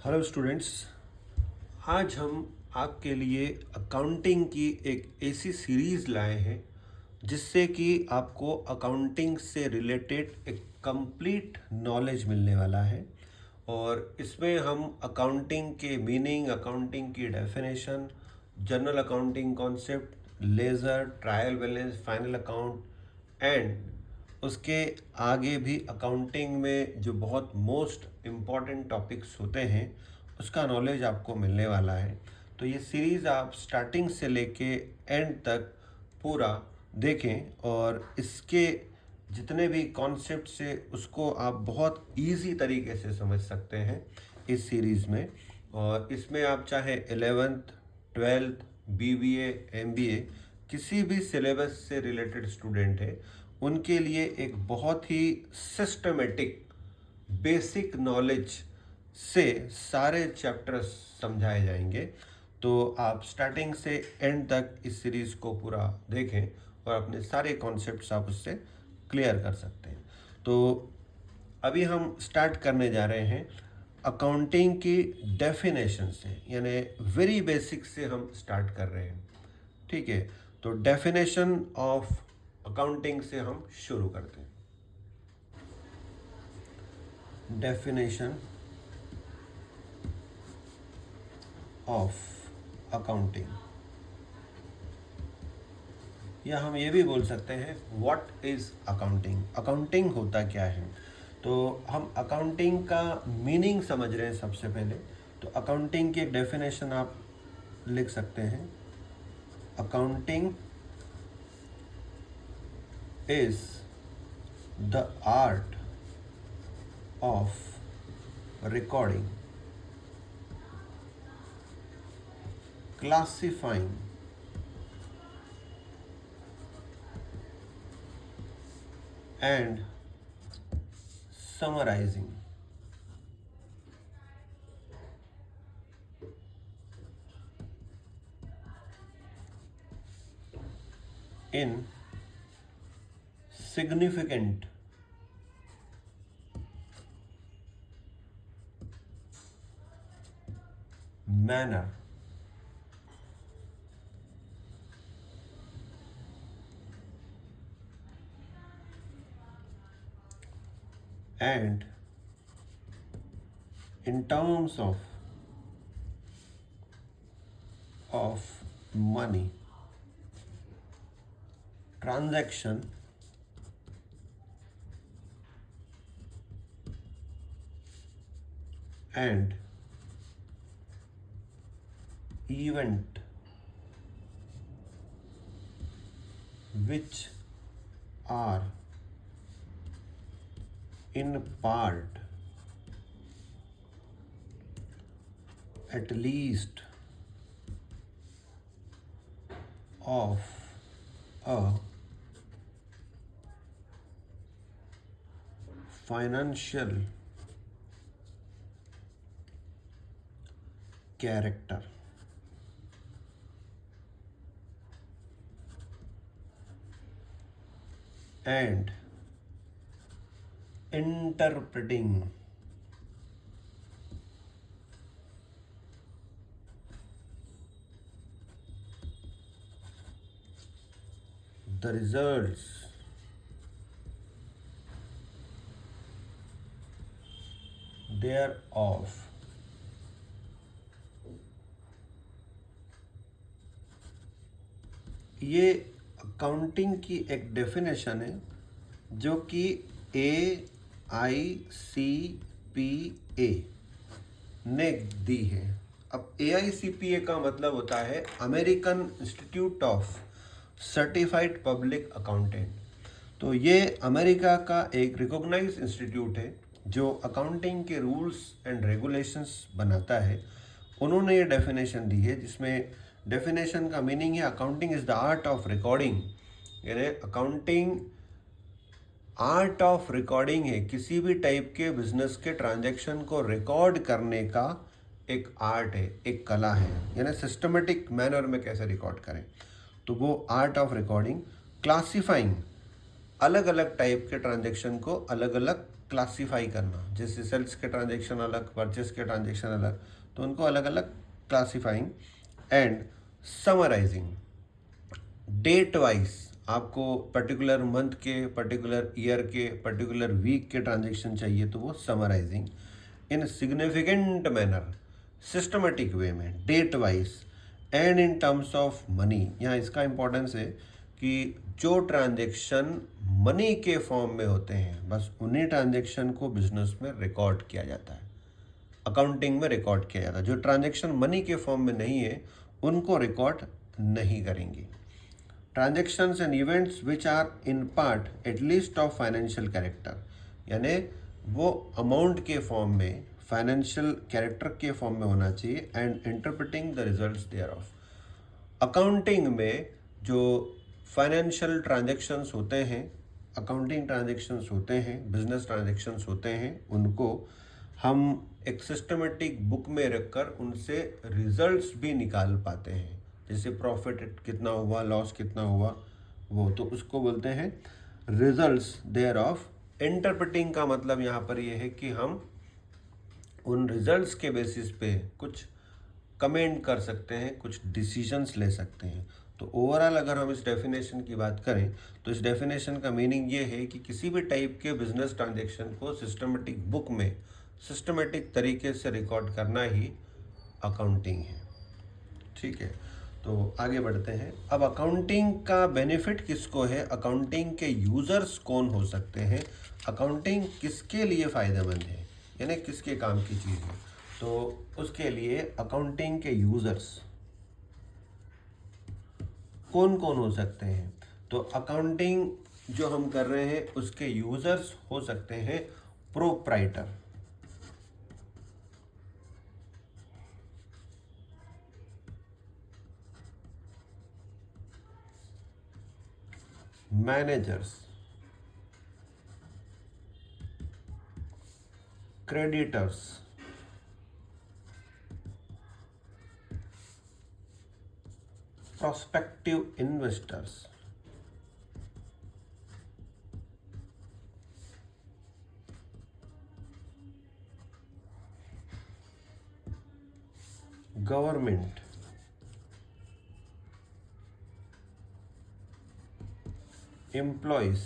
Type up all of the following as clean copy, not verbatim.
Hello students. आज हम आपके लिए अकाउंटिंग की एक ऐसी सीरीज़ लाए हैं जिससे कि आपको अकाउंटिंग से रिलेटेड एक कंप्लीट नॉलेज मिलने वाला है। और इसमें हम अकाउंटिंग के मीनिंग, अकाउंटिंग की definition, general accounting concept, laser, trial balance, final account and उसके आगे भी अकाउंटिंग में जो बहुत मोस्ट इम्पॉर्टेंट टॉपिक्स होते हैं उसका नॉलेज आपको मिलने वाला है। तो ये सीरीज़ आप स्टार्टिंग से लेके एंड तक पूरा देखें और इसके जितने भी कॉन्सेप्ट से उसको आप बहुत इजी तरीके से समझ सकते हैं इस सीरीज़ में। और इसमें आप चाहे 11th 12th BBA MBA किसी भी सिलेबस से रिलेटेड स्टूडेंट है उनके लिए एक बहुत ही सिस्टमेटिक बेसिक नॉलेज से सारे चैप्टर्स समझाए जाएंगे। तो आप स्टार्टिंग से एंड तक इस सीरीज़ को पूरा देखें और अपने सारे कॉन्सेप्ट्स आप उससे क्लियर कर सकते हैं। तो अभी हम स्टार्ट करने जा रहे हैं अकाउंटिंग की डेफिनेशन से, यानी वेरी बेसिक से हम स्टार्ट कर रहे हैं। ठीक है, तो डेफिनेशन ऑफ अकाउंटिंग से हम शुरू करते हैं। डेफिनेशन ऑफ अकाउंटिंग, या हम ये भी बोल सकते हैं व्हाट इज अकाउंटिंग। अकाउंटिंग होता क्या है? तो हम अकाउंटिंग का मीनिंग समझ रहे हैं सबसे पहले। तो अकाउंटिंग की एक डेफिनेशन आप लिख सकते हैं। Accounting is the art of recording, classifying and summarizing in significant manner and in terms of money transaction and event which are in part at least of a financial character and interpreting the results thereof ये accounting की एक definition है जो कि AICPA ने दी है। अब AICPA का मतलब होता है American institute of certified public accountant. तो ये अमेरिका का एक रिकॉग्नाइज्ड इंस्टीट्यूट है जो अकाउंटिंग के रूल्स एंड रेगुलेशंस बनाता है। उन्होंने ये डेफिनेशन दी है जिसमें डेफिनेशन का मीनिंग है accounting is the art of recording, यानी अकाउंटिंग आर्ट ऑफ रिकॉर्डिंग है। किसी भी टाइप के बिजनेस के ट्रांजैक्शन को रिकॉर्ड करने का एक आर्ट है, एक कला है, यानी सिस्टमेटिक मैनर में कैसे रिकॉर्ड करें, तो वो आर्ट ऑफ रिकॉर्डिंग। क्लासिफाइंग, अलग अलग टाइप के ट्रांजैक्शन को अलग अलग क्लासीफाई करना, जैसे सेल्स के ट्रांजेक्शन अलग, परचेस के ट्रांजेक्शन अलग, तो उनको अलग अलग classifying and summarising. Date wise आपको पर्टिकुलर मंथ के, पर्टिकुलर ईयर के, पर्टिकुलर वीक के ट्रांजेक्शन चाहिए तो वो summarising in significant manner, systematic way में, date wise and in terms of money. यहाँ इसका इंपॉर्टेंस है कि जो ट्रांजेक्शन मनी के फॉर्म में होते हैं बस उन्हीं ट्रांजेक्शन को बिजनेस में रिकॉर्ड किया जाता है, अकाउंटिंग में रिकॉर्ड किया जाता है। जो ट्रांजेक्शन मनी के फॉर्म में नहीं है उनको रिकॉर्ड नहीं करेंगे। Transactions and events which are in part at least of financial character, यानी वो अमाउंट के फॉर्म में, फाइनेंशियल कैरेक्टर के फॉर्म में होना चाहिए, and interpreting the results thereof. Accounting में जो फाइनेंशियल ट्रांजेक्शन्स होते हैं, अकाउंटिंग ट्रांजेक्शन्स होते हैं, बिजनेस ट्रांजेक्शन्स होते हैं, उनको हम एक सिस्टमेटिक बुक में रखकर उनसे रिजल्ट्स भी निकाल पाते हैं। जैसे प्रॉफिट कितना हुआ, लॉस कितना हुआ, वो तो उसको बोलते हैं रिजल्ट्स देयर ऑफ। इंटरप्रेटिंग का मतलब यहाँ पर ये है कि हम उन रिजल्ट्स के बेसिस पे कुछ कमेंट कर सकते हैं, कुछ डिसीजंस ले सकते हैं। तो ओवरऑल अगर हम इस डेफिनेशन की बात करें तो इस डेफिनेशन का मीनिंग ये है कि किसी भी टाइप के बिजनेस ट्रांजेक्शन को सिस्टमेटिक बुक में सिस्टमेटिक तरीके से रिकॉर्ड करना ही अकाउंटिंग है। ठीक है, तो आगे बढ़ते हैं। अब अकाउंटिंग का बेनिफिट किसको है, अकाउंटिंग के यूज़र्स कौन हो सकते हैं, अकाउंटिंग किसके लिए फ़ायदेमंद है, यानी किसके काम की चीज़ है। तो उसके लिए अकाउंटिंग के यूज़र्स कौन कौन हो सकते हैं, तो अकाउंटिंग जो हम कर रहे हैं उसके यूज़र्स हो सकते हैं proprietor, managers, creditors, prospective investors, government, employees,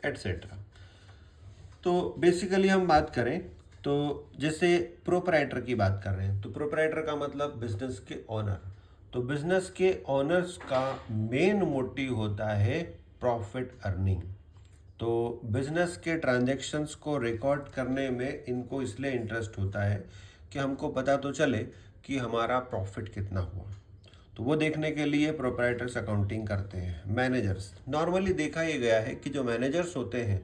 etcetera. तो बेसिकली हम बात करें तो जैसे प्रोप्राइटर की बात कर रहे हैं, तो प्रोप्राइटर का मतलब बिजनेस के ओनर। तो बिजनेस के ओनर्स का मेन मोटिव होता है प्रॉफिट अर्निंग। तो बिजनेस के ट्रांजैक्शंस को रिकॉर्ड करने में इनको इसलिए इंटरेस्ट होता है कि हमको पता तो चले कि हमारा प्रॉफिट कितना हुआ। तो वो देखने के लिए प्रोप्राइटर्स अकाउंटिंग करते हैं। मैनेजर्स, नॉर्मली देखा ये गया है कि जो मैनेजर्स होते हैं,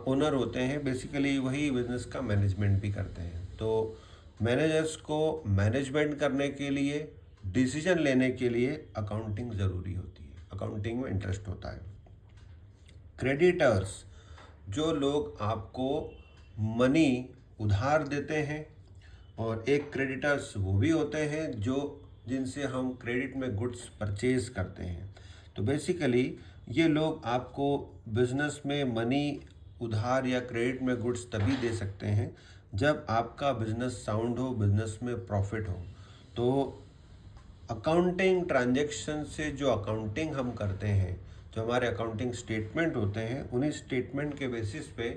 ओनर होते हैं, बेसिकली वही बिजनेस का मैनेजमेंट भी करते हैं। तो मैनेजर्स को मैनेजमेंट करने के लिए, डिसीजन लेने के लिए अकाउंटिंग ज़रूरी होती है, अकाउंटिंग में इंटरेस्ट होता है। क्रेडिटर्स, जो लोग आपको मनी उधार देते हैं, और एक क्रेडिटर्स वो भी होते हैं जो जिनसे हम क्रेडिट में गुड्स परचेज करते हैं। तो बेसिकली ये लोग आपको बिजनेस में मनी उधार या क्रेडिट में गुड्स तभी दे सकते हैं जब आपका बिजनेस साउंड हो, बिजनेस में प्रॉफिट हो। तो अकाउंटिंग ट्रांजैक्शन से जो अकाउंटिंग हम करते हैं, जो हमारे अकाउंटिंग स्टेटमेंट होते हैं, उन्हीं स्टेटमेंट के बेसिस पे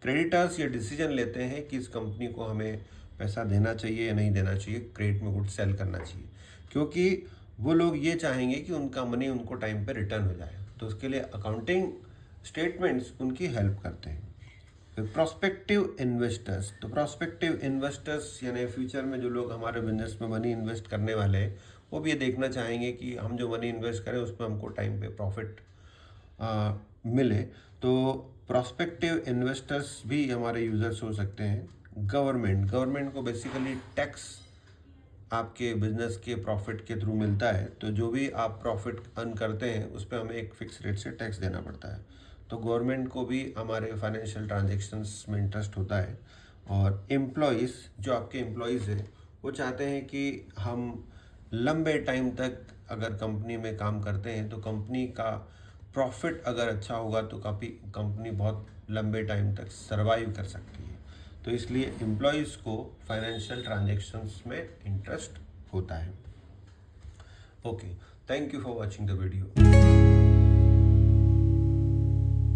क्रेडिटर्स ये डिसीजन लेते हैं कि इस कंपनी को हमें पैसा देना चाहिए या नहीं देना चाहिए, क्रेडिट में गुड्स सेल करना चाहिए, क्योंकि वो लोग ये चाहेंगे कि उनका मनी उनको टाइम पे रिटर्न हो जाए। तो उसके लिए अकाउंटिंग स्टेटमेंट्स उनकी हेल्प करते हैं। प्रोस्पेक्टिव इन्वेस्टर्स, तो प्रोस्पेक्टिव इन्वेस्टर्स यानी फ्यूचर में जो लोग हमारे बिजनेस में मनी इन्वेस्ट करने वाले हैं, वो भी ये देखना चाहेंगे कि हम जो मनी इन्वेस्ट करें उसमें हमको टाइम पे प्रॉफिट मिले। तो प्रोस्पेक्टिव इन्वेस्टर्स भी हमारे यूज़र्स हो सकते हैं। गवर्नमेंट को बेसिकली टैक्स आपके बिजनेस के प्रॉफिट के थ्रू मिलता है। तो जो भी आप प्रॉफिट अर्न करते हैं उस पर हमें एक फिक्स रेट से टैक्स देना पड़ता है। तो गवर्नमेंट को भी हमारे फाइनेंशियल ट्रांजैक्शंस में इंटरेस्ट होता है। और एम्प्लॉयज़, जो आपके एम्प्लॉयज़ हैं, वो चाहते हैं कि हम लंबे टाइम तक अगर कंपनी में काम करते हैं तो कंपनी का प्रॉफिट अगर अच्छा होगा तो काफ़ी कंपनी बहुत लंबे टाइम तक सरवाइव कर सकती है। तो इसलिए एम्प्लॉयज़ को फाइनेंशियल ट्रांजैक्शंस में इंटरेस्ट होता है। Okay, thank you for watching the video.